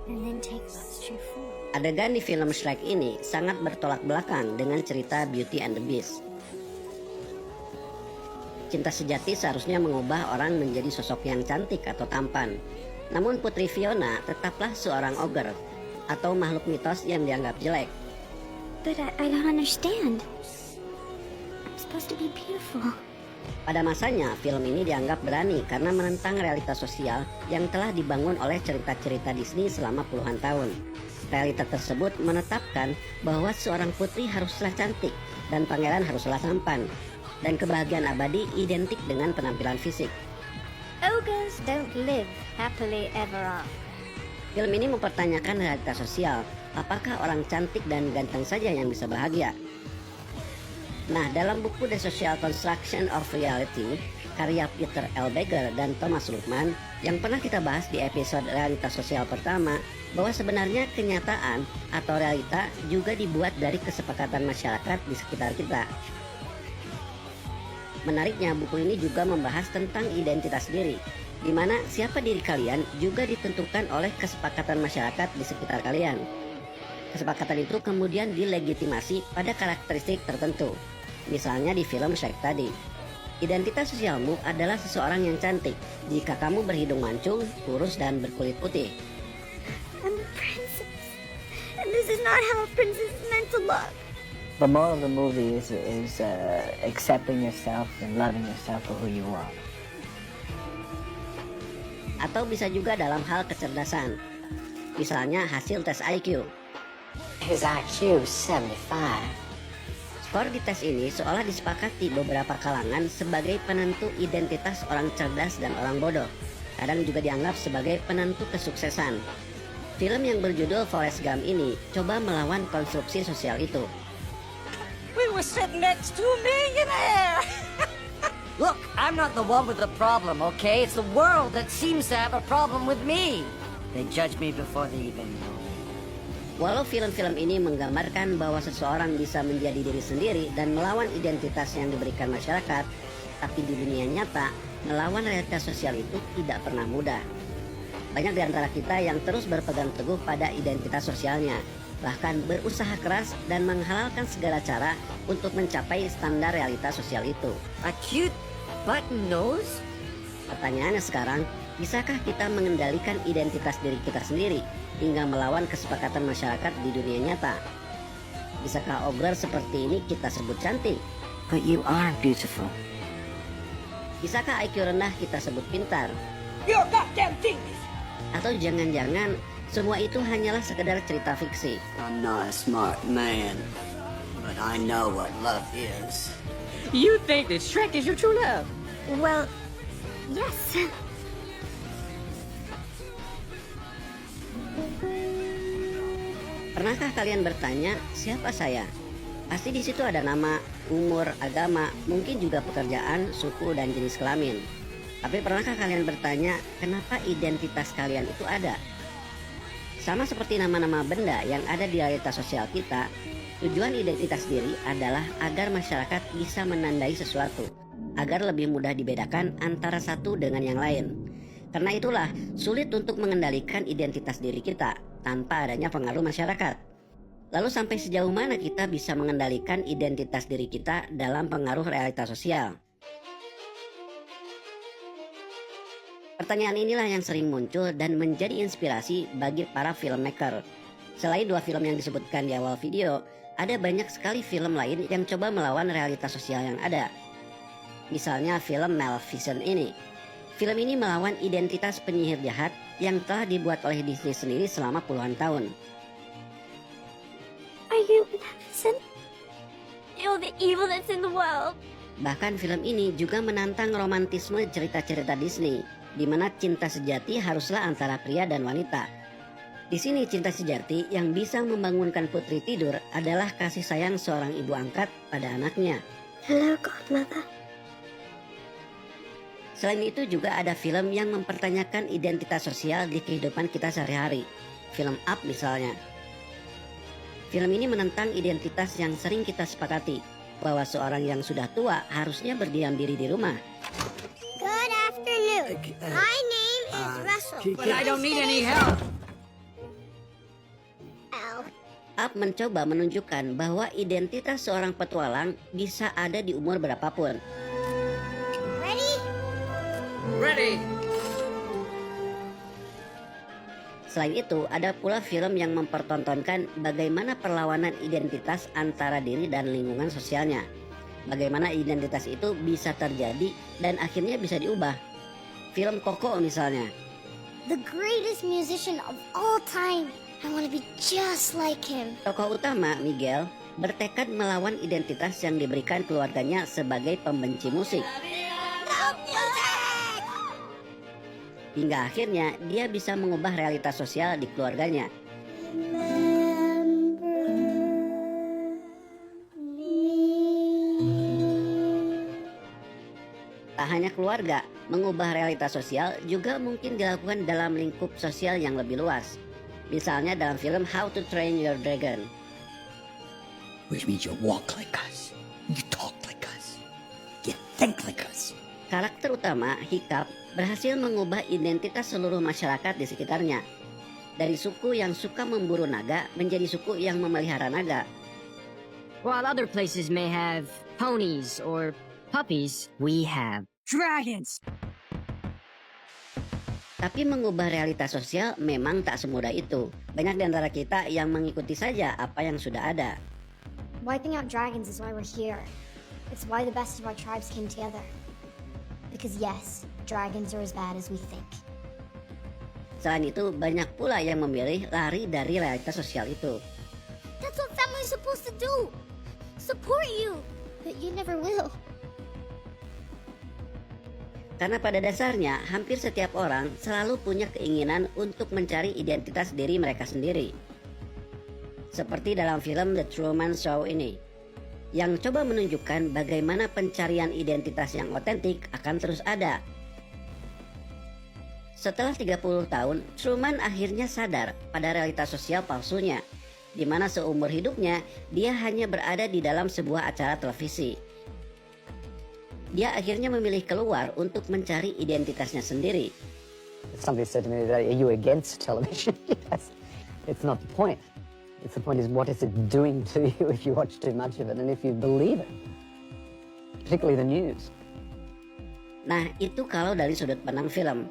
and then take love's true form. Adegan di film Shrek ini sangat bertolak belakang dengan cerita Beauty and the Beast. Cinta sejati seharusnya mengubah orang menjadi sosok yang cantik atau tampan. Namun Putri Fiona tetaplah seorang ogre atau makhluk mitos yang dianggap jelek. But I don't understand. I'm supposed to be beautiful. Pada masanya, film ini dianggap berani karena menentang realitas sosial yang telah dibangun oleh cerita-cerita Disney selama puluhan tahun. Realita tersebut menetapkan bahwa seorang putri haruslah cantik dan pangeran haruslah tampan, dan kebahagiaan abadi identik dengan penampilan fisik. Ogres don't live happily ever after. Film ini mempertanyakan realitas sosial. Apakah orang cantik dan ganteng saja yang bisa bahagia? Nah, dalam buku The Social Construction of Reality, karya Peter L. Beger dan Thomas Luhmann, yang pernah kita bahas di episode realitas sosial pertama, bahwa sebenarnya kenyataan atau realita juga dibuat dari kesepakatan masyarakat di sekitar kita. Menariknya, buku ini juga membahas tentang identitas diri, di mana siapa diri kalian juga ditentukan oleh kesepakatan masyarakat di sekitar kalian. Kesepakatan itu kemudian dilegitimasi pada karakteristik tertentu. Misalnya di film Shrek tadi. Identitas sosialmu adalah seseorang yang cantik jika kamu berhidung mancung, kurus, dan berkulit putih. I'm a princess, and this is not how a princess is meant to look. The moral of the movie is accepting yourself and loving yourself for who you are. Atau bisa juga dalam hal kecerdasan. Misalnya hasil tes IQ. His IQ is 75. Skor di tes ini seolah disepakati beberapa kalangan sebagai penentu identitas orang cerdas dan orang bodoh. Kadang juga dianggap sebagai penentu kesuksesan. Film yang berjudul Forrest Gump ini coba melawan konstruksi sosial itu. We were sitting next to a millionaire. Look, I'm not the one with the problem, okay? It's the world that seems to have a problem with me. They judge me before they even know me. Walau film-film ini menggambarkan bahwa seseorang bisa menjadi diri sendiri dan melawan identitas yang diberikan masyarakat, tapi di dunia nyata, melawan realitas sosial itu tidak pernah mudah. Banyak di antara kita yang terus berpegang teguh pada identitas sosialnya, bahkan berusaha keras dan menghalalkan segala cara untuk mencapai standar realitas sosial itu. A cute button nose? Pertanyaannya sekarang, bisakah kita mengendalikan identitas diri kita sendiri hingga melawan kesepakatan masyarakat di dunia nyata? Bisakah ogre seperti ini kita sebut cantik? But you are beautiful. Bisakah IQ rendah kita sebut pintar? You're a goddamn genius. Atau jangan-jangan semua itu hanyalah sekedar cerita fiksi? I'm not a smart man, but I know what love is. You think that Shrek is your true love? Well, yes. Pernahkah kalian bertanya, siapa saya? Pasti di situ ada nama, umur, agama, mungkin juga pekerjaan, suku, dan jenis kelamin. Tapi pernahkah kalian bertanya, kenapa identitas kalian itu ada? Sama seperti nama-nama benda yang ada di realitas sosial kita, tujuan identitas diri adalah agar masyarakat bisa menandai sesuatu, agar lebih mudah dibedakan antara satu dengan yang lain. Karena itulah, sulit untuk mengendalikan identitas diri kita tanpa adanya pengaruh masyarakat. Lalu sampai sejauh mana kita bisa mengendalikan identitas diri kita dalam pengaruh realitas sosial? Pertanyaan inilah yang sering muncul dan menjadi inspirasi bagi para filmmaker. Selain dua film yang disebutkan di awal video, ada banyak sekali film lain yang coba melawan realitas sosial yang ada. Misalnya film Maleficent ini. Film ini melawan identitas penyihir jahat yang telah dibuat oleh Disney sendiri selama puluhan tahun. Are you Maleficent? You're the evil that's in the world. Bahkan film ini juga menantang romantisme cerita-cerita Disney, di mana cinta sejati haruslah antara pria dan wanita. Di sini cinta sejati yang bisa membangunkan putri tidur adalah kasih sayang seorang ibu angkat pada anaknya. Hello, Godmother. Selain itu juga ada film yang mempertanyakan identitas sosial di kehidupan kita sehari-hari. Film Up misalnya. Film ini menentang identitas yang sering kita sepakati, bahwa seorang yang sudah tua harusnya berdiam diri di rumah. Good afternoon. My name is Russell. But I don't need any help. now. Up mencoba menunjukkan bahwa identitas seorang petualang bisa ada di umur berapapun. Ready? Ready! Selain itu, ada pula film yang mempertontonkan bagaimana perlawanan identitas antara diri dan lingkungan sosialnya. Bagaimana identitas itu bisa terjadi dan akhirnya bisa diubah. Film Coco misalnya. The greatest musician of all time. I want to be just like him. Tokoh utama, Miguel, bertekad melawan identitas yang diberikan keluarganya sebagai pembenci musik. Hingga akhirnya dia bisa mengubah realitas sosial di keluarganya. Tak hanya keluarga, mengubah realitas sosial juga mungkin dilakukan dalam lingkup sosial yang lebih luas. Misalnya dalam film How to Train Your Dragon. Which means you walk like us, you talk like us, you think like us. Karakter utama, Hiccup, berhasil mengubah identitas seluruh masyarakat di sekitarnya. Dari suku yang suka memburu naga menjadi suku yang memelihara naga. While other places may have ponies or puppies, we have dragons. Tapi mengubah realitas sosial memang tak semudah itu. Banyak di antara kita yang mengikuti saja apa yang sudah ada. Wiping out dragons is why we're here. It's why the best of our tribes came together. Because yes, dragons are as bad as we think. Selain itu, banyak pula yang memilih lari dari realitas sosial itu. That's what family's supposed to do. Support you. But you never will. Karena pada dasarnya, hampir setiap orang selalu punya keinginan untuk mencari identitas diri mereka sendiri. Seperti dalam film The Truman Show ini, yang coba menunjukkan bagaimana pencarian identitas yang otentik akan terus ada. Setelah 30 tahun, Truman akhirnya sadar pada realitas sosial palsunya, di mana seumur hidupnya dia hanya berada di dalam sebuah acara televisi. Dia akhirnya memilih keluar untuk mencari identitasnya sendiri. Somebody said to me that, are you against television? Yes. It's not the point. The point is, what is it doing to you if you watch too much of it and if you believe it, particularly the news. Nah, itu kalau dari sudut pandang film.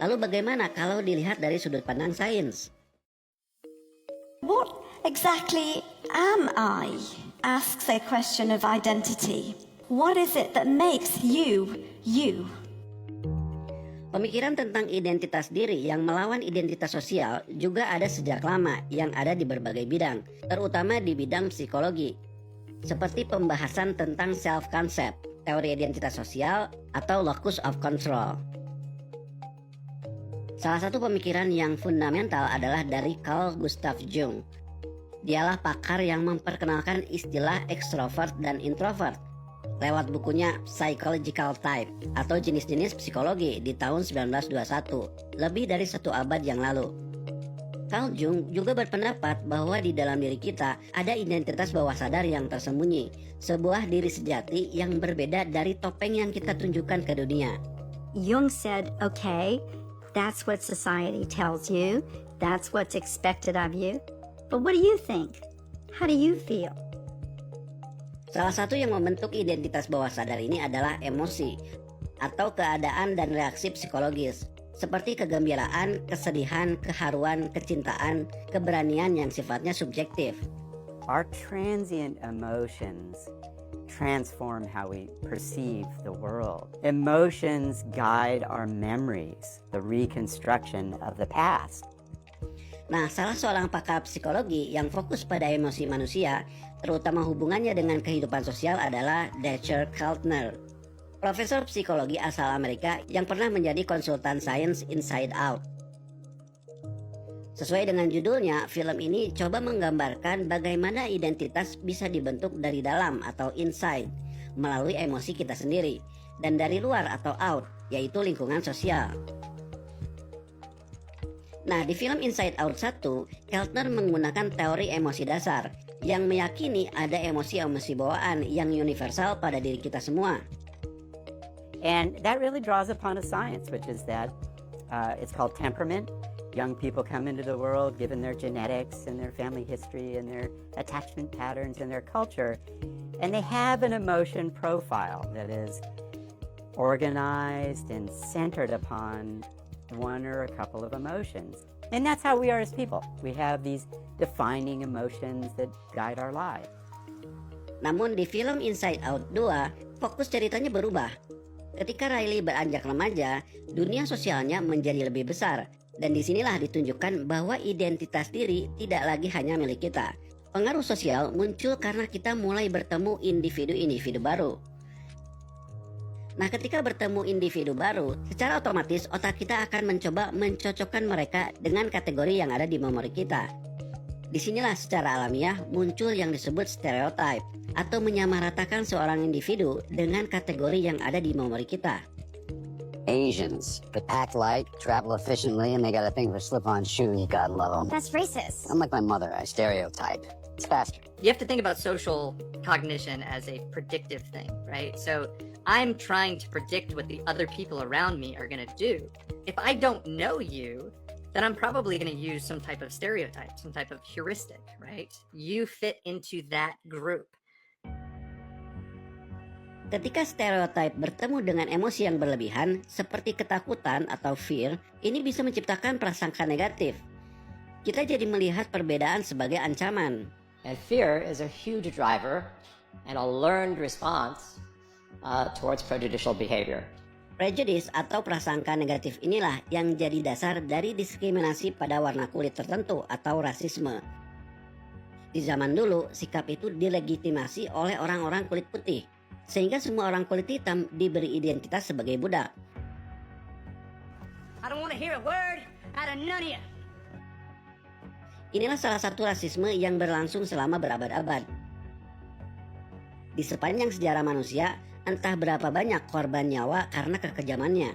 Lalu bagaimana kalau dilihat dari sudut pandang sains? What exactly am I? Asks a question of identity. What is it that makes you, you? Pemikiran tentang identitas diri yang melawan identitas sosial juga ada sejak lama yang ada di berbagai bidang, terutama di bidang psikologi. Seperti pembahasan tentang self-concept, teori identitas sosial, atau locus of control. Salah satu pemikiran yang fundamental adalah dari Carl Gustav Jung. Dialah pakar yang memperkenalkan istilah ekstrovert dan introvert lewat bukunya Psychological Type atau jenis-jenis psikologi di tahun 1921, lebih dari 1 abad yang lalu. Carl Jung juga berpendapat bahwa di dalam diri kita ada identitas bawah sadar yang tersembunyi, sebuah diri sejati yang berbeda dari topeng yang kita tunjukkan ke dunia. Jung said, okay, that's what society tells you, that's what's expected of you, but what do you think? How do you feel? Salah satu yang membentuk identitas bawah sadar ini adalah emosi atau keadaan dan reaksi psikologis seperti kegembiraan, kesedihan, keharuan, kecintaan, keberanian yang sifatnya subjektif. Our transient emotions transform how we perceive the world. Emotions guide our memories, the reconstruction of the past. Nah, salah seorang pakar psikologi yang fokus pada emosi manusia, terutama hubungannya dengan kehidupan sosial adalah Dacher Keltner, profesor psikologi asal Amerika yang pernah menjadi konsultan sains Inside Out. Sesuai dengan judulnya, film ini coba menggambarkan bagaimana identitas bisa dibentuk dari dalam atau inside, melalui emosi kita sendiri, dan dari luar atau out, yaitu lingkungan sosial. Nah, di film Inside Out 1, Keltner menggunakan teori emosi dasar yang meyakini ada emosi-emosi bawaan yang universal pada diri kita semua. And that really draws upon a science, which is that it's called temperament. Young people come into the world given their genetics and their family history and their attachment patterns and their culture, and they have an emotion profile that is organized and centered upon one or a couple of emotions. And that's how we are as people. We have these defining emotions that guide our lives. Namun di film Inside Out 2, fokus ceritanya berubah. Ketika Riley beranjak remaja, dunia sosialnya menjadi lebih besar. Dan disinilah ditunjukkan bahwa identitas diri tidak lagi hanya milik kita. Pengaruh sosial muncul karena kita mulai bertemu individu-individu baru. Nah, ketika bertemu individu baru, secara otomatis otak kita akan mencoba mencocokkan mereka dengan kategori yang ada di memori kita. Disinilah secara alamiah muncul yang disebut stereotype atau menyamaratakan seorang individu dengan kategori yang ada di memori kita. Asians, they act like, travel efficiently, and they got a thing for slip-on shoes, God love them. That's racist. I'm like my mother, I stereotype. It's faster. You have to think about social cognition as a predictive thing, right? So I'm trying to predict what the other people around me are going to do. If I don't know you, then I'm probably going to use some type of stereotype, some type of heuristic, right? You fit into that group. Ketika stereotype bertemu dengan emosi yang berlebihan, seperti ketakutan atau fear, ini bisa menciptakan prasangka negatif. Kita jadi melihat perbedaan sebagai ancaman. And fear is a huge driver and a learned response towards prejudicial behavior. Prejudice atau prasangka negatif inilah yang jadi dasar dari diskriminasi pada warna kulit tertentu atau rasisme. Di zaman dulu, sikap itu dilegitimasi oleh orang-orang kulit putih, sehingga semua orang kulit hitam diberi identitas sebagai budak. I don't want to hear a word out of none of you. Inilah salah satu rasisme yang berlangsung selama berabad-abad. Di sepanjang sejarah manusia, entah berapa banyak korban nyawa karena kekejamannya.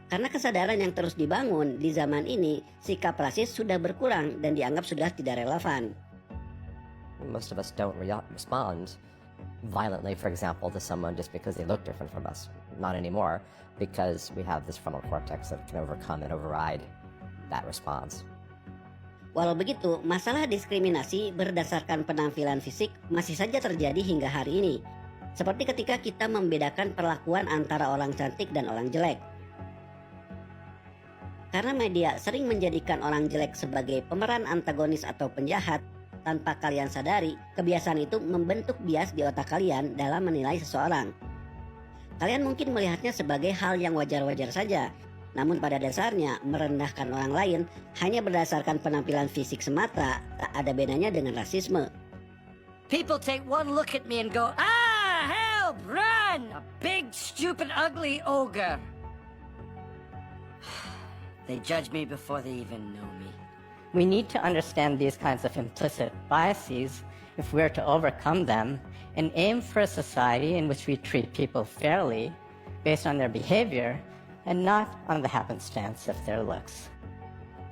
Karena kesadaran yang terus dibangun di zaman ini, sikap rasis sudah berkurang dan dianggap sudah tidak relevan. Most of us don't respond violently, for example, to someone just because they look different from us. Not anymore, because we have this frontal cortex that can overcome and override that response. Walau begitu, masalah diskriminasi berdasarkan penampilan fisik masih saja terjadi hingga hari ini. Seperti ketika kita membedakan perlakuan antara orang cantik dan orang jelek. Karena media sering menjadikan orang jelek sebagai pemeran antagonis atau penjahat, tanpa kalian sadari, kebiasaan itu membentuk bias di otak kalian dalam menilai seseorang. Kalian mungkin melihatnya sebagai hal yang wajar-wajar saja, namun pada dasarnya merendahkan orang lain hanya berdasarkan penampilan fisik semata tak ada bedanya dengan rasisme. People take one look at me and go, "Ah, help, run! A big, stupid, ugly ogre." They judge me before they even know me. We need to understand these kinds of implicit biases if we're to overcome them and aim for a society in which we treat people fairly based on their behavior and not on the happenstance of their looks.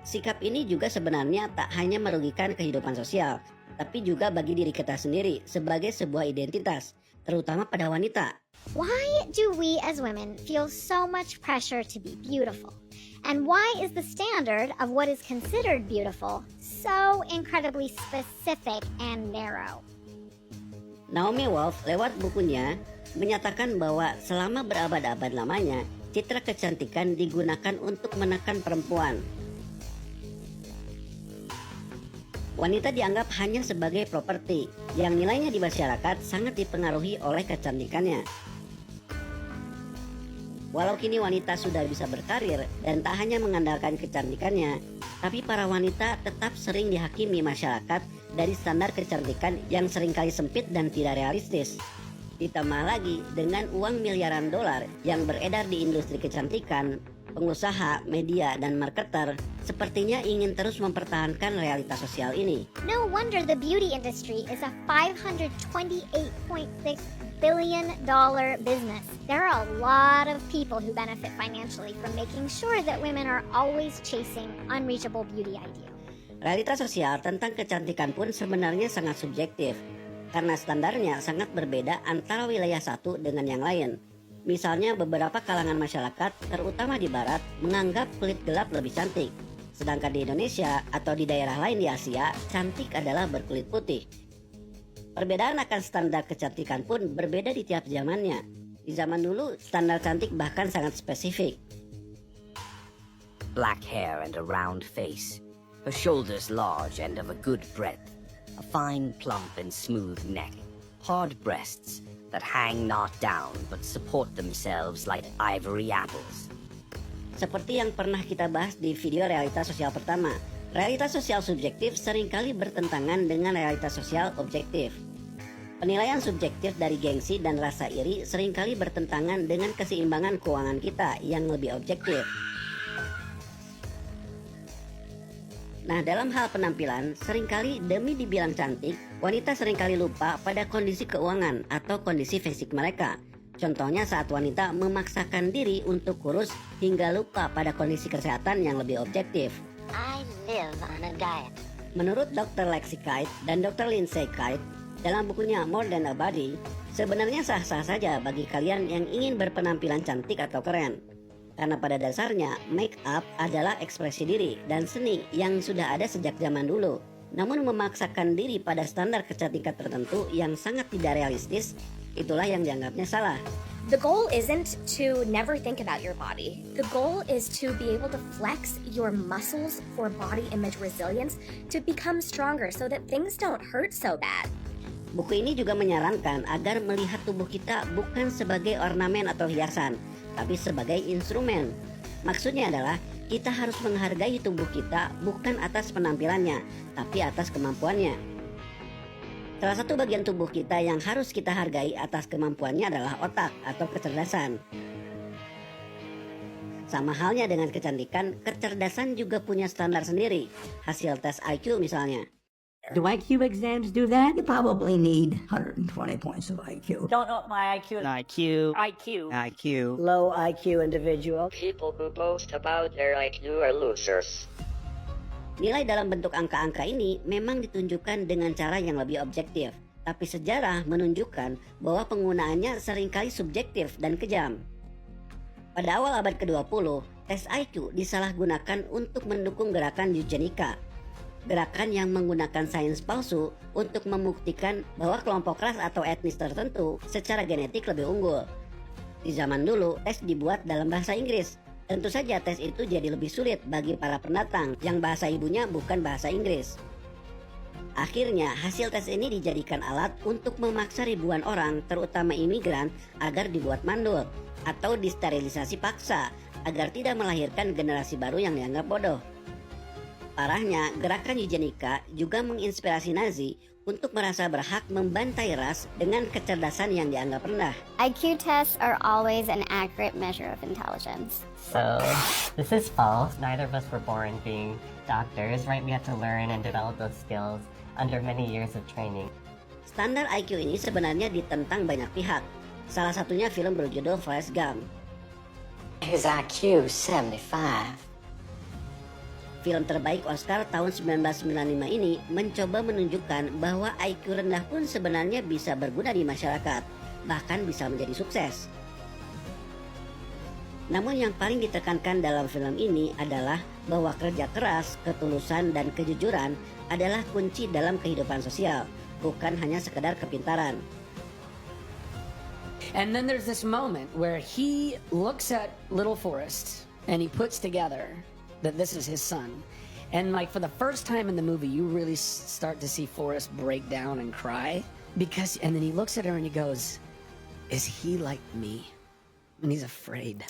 Sikap ini juga sebenarnya tak hanya merugikan kehidupan sosial, tapi juga bagi diri kita sendiri sebagai sebuah identitas, terutama pada wanita. Why do we as women feel so much pressure to be beautiful? And why is the standard of what is considered beautiful so incredibly specific and narrow? Naomi Wolf lewat bukunya menyatakan bahwa selama berabad-abad lamanya, citra kecantikan digunakan untuk menekan perempuan. Wanita dianggap hanya sebagai properti yang nilainya di masyarakat sangat dipengaruhi oleh kecantikannya. Walau kini wanita sudah bisa berkarir dan tak hanya mengandalkan kecantikannya, tapi para wanita tetap sering dihakimi masyarakat dari standar kecantikan yang seringkali sempit dan tidak realistis. Ditambah lagi dengan uang miliaran dolar yang beredar di industri kecantikan, pengusaha, media, dan marketer sepertinya ingin terus mempertahankan realitas sosial ini. No wonder the beauty industry is a $528.6 billion business. There are a lot of people who benefit financially from making sure that women are always chasing unreachable beauty ideals. Realitas sosial tentang kecantikan pun sebenarnya sangat subjektif, karena standarnya sangat berbeda antara wilayah satu dengan yang lain. Misalnya beberapa kalangan masyarakat, terutama di barat, menganggap kulit gelap lebih cantik. Sedangkan di Indonesia atau di daerah lain di Asia, cantik adalah berkulit putih. Perbedaan akan standar kecantikan pun berbeda di tiap zamannya. Di zaman dulu, standar cantik bahkan sangat spesifik. Black hair and a round face, her shoulders large and of a good breadth, a fine plump and smooth neck, hard breasts that hang not down but support themselves like ivory apples. Seperti yang pernah kita bahas di video realitas sosial pertama, realitas sosial subjektif seringkali bertentangan dengan realitas sosial objektif. Penilaian subjektif dari gengsi dan rasa iri seringkali bertentangan dengan keseimbangan keuangan kita yang lebih objektif. Nah, dalam hal penampilan, seringkali demi dibilang cantik, wanita seringkali lupa pada kondisi keuangan atau kondisi fisik mereka. Contohnya saat wanita memaksakan diri untuk kurus hingga lupa pada kondisi kesehatan yang lebih objektif. I live on a diet. Menurut Dr. Lexi Kite dan Dr. Lindsay Kite, dalam bukunya More Than a Body, sebenarnya sah-sah saja bagi kalian yang ingin berpenampilan cantik atau keren. Karena pada dasarnya, make up adalah ekspresi diri dan seni yang sudah ada sejak zaman dulu. Namun memaksakan diri pada standar kecantikan tertentu yang sangat tidak realistis, itulah yang dianggapnya salah. The goal isn't to never think about your body. The goal is to be able to flex your muscles for body image resilience to become stronger so that things don't hurt so bad. Buku ini juga menyarankan agar melihat tubuh kita bukan sebagai ornamen atau hiasan, tapi sebagai instrumen. Maksudnya adalah kita harus menghargai tubuh kita bukan atas penampilannya, tapi atas kemampuannya. Salah satu bagian tubuh kita yang harus kita hargai atas kemampuannya adalah otak atau kecerdasan. Sama halnya dengan kecantikan, kecerdasan juga punya standar sendiri. Hasil tes IQ misalnya. Do IQ exams do that? You probably need 120 points of IQ. Don't know my IQ. IQ. Low IQ individual. People who boast about their IQ are losers. Nilai dalam bentuk angka-angka ini memang ditunjukkan dengan cara yang lebih objektif. Tapi sejarah menunjukkan bahwa penggunaannya seringkali subjektif dan kejam. Pada awal abad ke-20, tes IQ disalahgunakan untuk mendukung gerakan eugenika. Gerakan yang menggunakan sains palsu untuk membuktikan bahwa kelompok ras atau etnis tertentu secara genetik lebih unggul. Di zaman dulu, tes dibuat dalam bahasa Inggris. Tentu saja tes itu jadi lebih sulit bagi para pendatang yang bahasa ibunya bukan bahasa Inggris. Akhirnya, hasil tes ini dijadikan alat untuk memaksa ribuan orang, terutama imigran, agar dibuat mandul atau disterilisasi paksa agar tidak melahirkan generasi baru yang dianggap bodoh. Parahnya, gerakan eugenika juga menginspirasi Nazi untuk merasa berhak membantai ras dengan kecerdasan yang dianggap rendah. IQ tests are always an accurate measure of intelligence. So, this is false. Neither of us were born being doctors, right? We had to learn and develop those skills under many years of training. Standar IQ ini sebenarnya ditentang banyak pihak. Salah satunya film berjudul Forrest Gump. His IQ 75. Film terbaik Oscar tahun 1995 ini mencoba menunjukkan bahwa IQ rendah pun sebenarnya bisa berguna di masyarakat, bahkan bisa menjadi sukses. Namun yang paling ditekankan dalam film ini adalah bahwa kerja keras, ketulusan, dan kejujuran adalah kunci dalam kehidupan sosial, bukan hanya sekedar kepintaran. And then there's this moment where he looks at little Forrest and he puts together that this is his son. And like for the first time in the movie, you really start to see Forrest break down and cry and then he looks at her and he goes, is he like me? And he's afraid.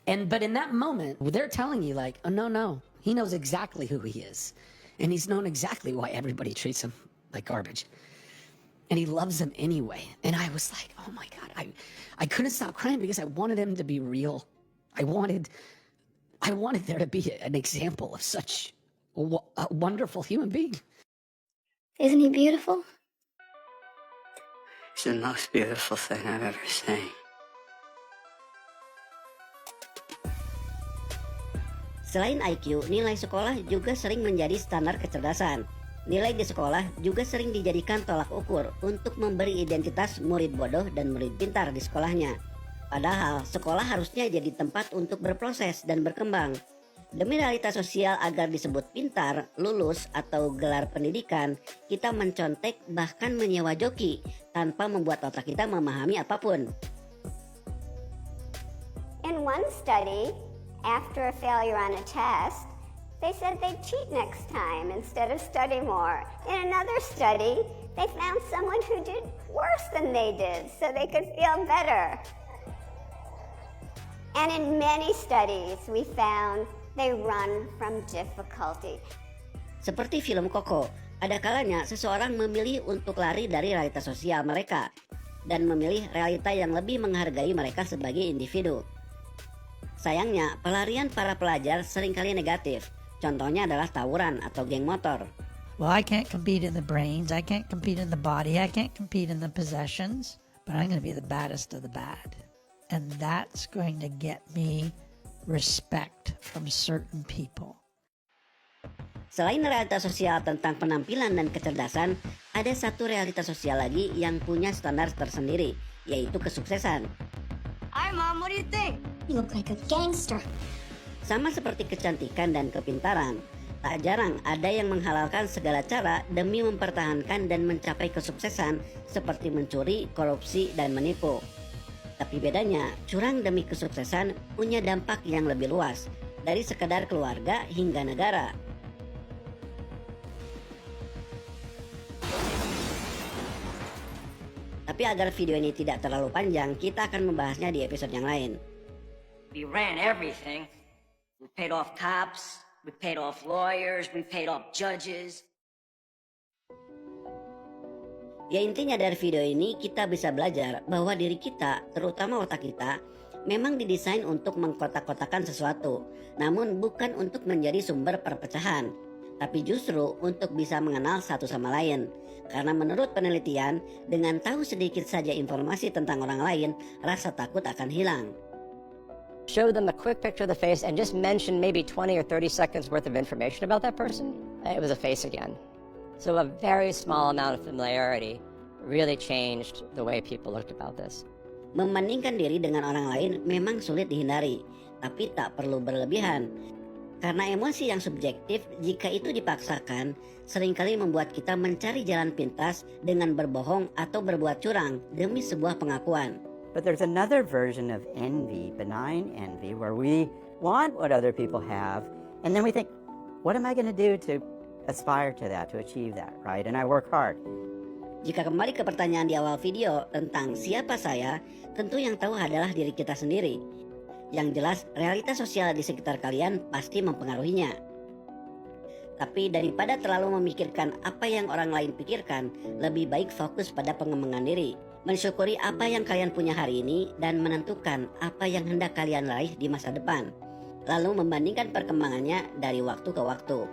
But in that moment, they're telling you like, oh no, he knows exactly who he is. And he's known exactly why everybody treats him like garbage. And he loves them anyway. And I was like, oh my God, I couldn't stop crying because I wanted him to be real. I wanted there to be an example of such a wonderful human being. Isn't he beautiful? It's the most beautiful thing I've ever seen. Selain IQ, nilai sekolah juga sering menjadi standar kecerdasan. Nilai di sekolah juga sering dijadikan tolak ukur untuk memberi identitas murid bodoh dan murid pintar di sekolahnya. Padahal sekolah harusnya jadi tempat untuk berproses dan berkembang. Demi realitas sosial agar disebut pintar, lulus, atau gelar pendidikan, kita mencontek bahkan menyewa joki tanpa membuat otak kita memahami apapun. In one study, after a failure on a test, they said they'd cheat next time instead of study more. In another study, they found someone who did worse than they did so they could feel better. And in many studies, we found they run from difficulty. Seperti film Coco, ada kalanya seseorang memilih untuk lari dari realitas sosial mereka dan memilih realita yang lebih menghargai mereka sebagai individu. Sayangnya, pelarian para pelajar seringkali negatif. Contohnya adalah tawuran atau geng motor. Well, I can't compete in the brains, I can't compete in the body, I can't compete in the possessions, but I'm going to be the baddest of the bad. And that's going to get me respect from certain people. Selain realitas sosial tentang penampilan dan kecerdasan, ada satu realitas sosial lagi yang punya standar tersendiri, yaitu kesuksesan. Hi, Mom. What do you think? You look like a gangster. Sama seperti kecantikan dan kepintaran, tak jarang ada yang menghalalkan segala cara demi mempertahankan dan mencapai kesuksesan seperti mencuri, korupsi, dan menipu. Tapi bedanya, curang demi kesuksesan punya dampak yang lebih luas, dari sekedar keluarga hingga negara. Tapi agar video ini tidak terlalu panjang, kita akan membahasnya di episode yang lain. We ran everything. We paid off cops, we paid off lawyers, we paid off judges. Ya, intinya dari video ini kita bisa belajar bahwa diri kita, terutama otak kita, memang didesain untuk mengkotak-kotakan sesuatu, namun bukan untuk menjadi sumber perpecahan, tapi justru untuk bisa mengenal satu sama lain. Karena menurut penelitian, dengan tahu sedikit saja informasi tentang orang lain, rasa takut akan hilang. Show them a quick picture of the face and just mention maybe 20 or 30 seconds worth of information about that person. It was a face again. So a very small amount of familiarity really changed the way people looked about this. Membandingkan diri dengan orang lain memang sulit dihindari, tapi tak perlu berlebihan. Karena emosi yang subjektif, jika itu dipaksakan, seringkali membuat kita mencari jalan pintas dengan berbohong atau berbuat curang demi sebuah pengakuan. But there's another version of envy, benign envy, where we want what other people have, and then we think, what am I going to do to aspire to that, to achieve that, right? And I work hard. Jika kembali ke pertanyaan di awal video tentang siapa saya, tentu yang tahu adalah diri kita sendiri. Yang jelas, realitas sosial di sekitar kalian pasti mempengaruhinya. Tapi daripada terlalu memikirkan apa yang orang lain pikirkan, lebih baik fokus pada pengembangan diri. Mensyukuri apa yang kalian punya hari ini dan menentukan apa yang hendak kalian raih di masa depan. Lalu membandingkan perkembangannya dari waktu ke waktu.